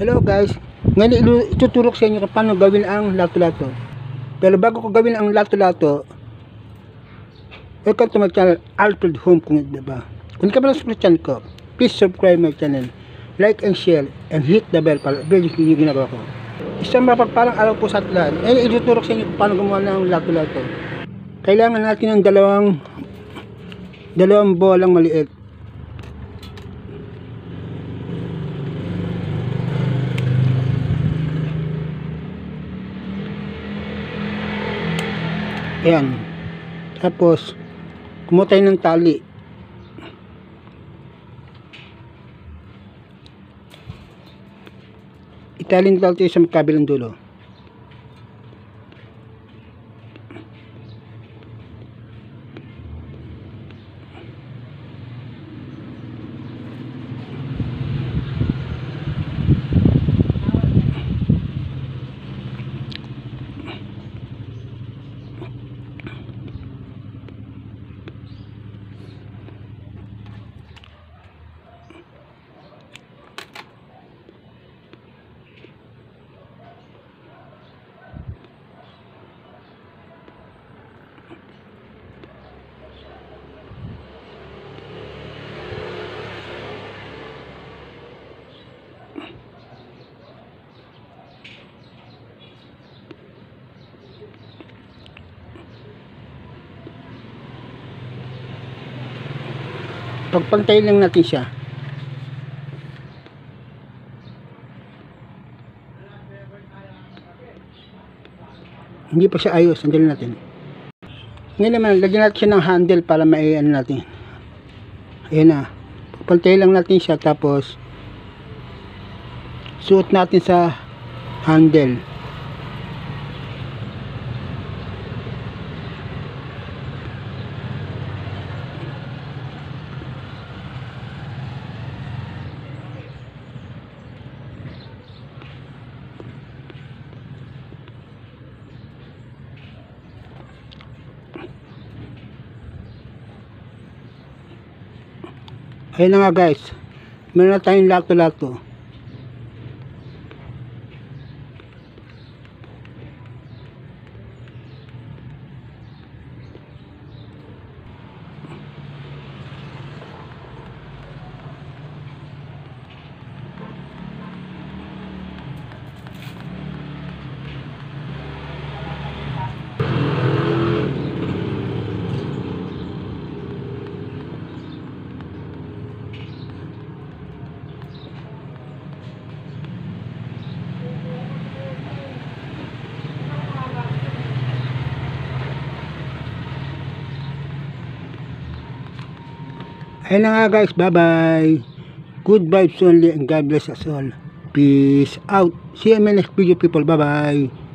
Hello guys, ngayon ituturo ko sa inyo kung paano gawin ang lato-lato. Pero bago ko gawin ang lato-lato, welcome to my channel, Alfred Home Kung diba? Kung hindi ka pa lang sa channel ko, please subscribe my channel, like and share, and hit the bell para video yung ginagawa ko. Isang mapagpalang araw po sa atin. Ngayon ituturo ko sa inyo kung paano gumawa ng lato-lato. Kailangan natin ng dalawang bolang maliit. Ayan. Tapos, kumuha tayo ng tali. Italin tayo sa magkabilang dulo. Pagpantayin lang natin siya. Hindi pa siya ayos. Sandali natin. Ngayon naman, lagyan natin siya ng handle para maiano natin. Ayan na. Pagpantayin lang natin siya. Tapos, suot natin sa handle. Ayun na nga guys, meron na tayong lato-lato. Ayun na nga guys, bye bye. Good vibes only and God bless us all. Peace out. See you in my next video people. Bye bye.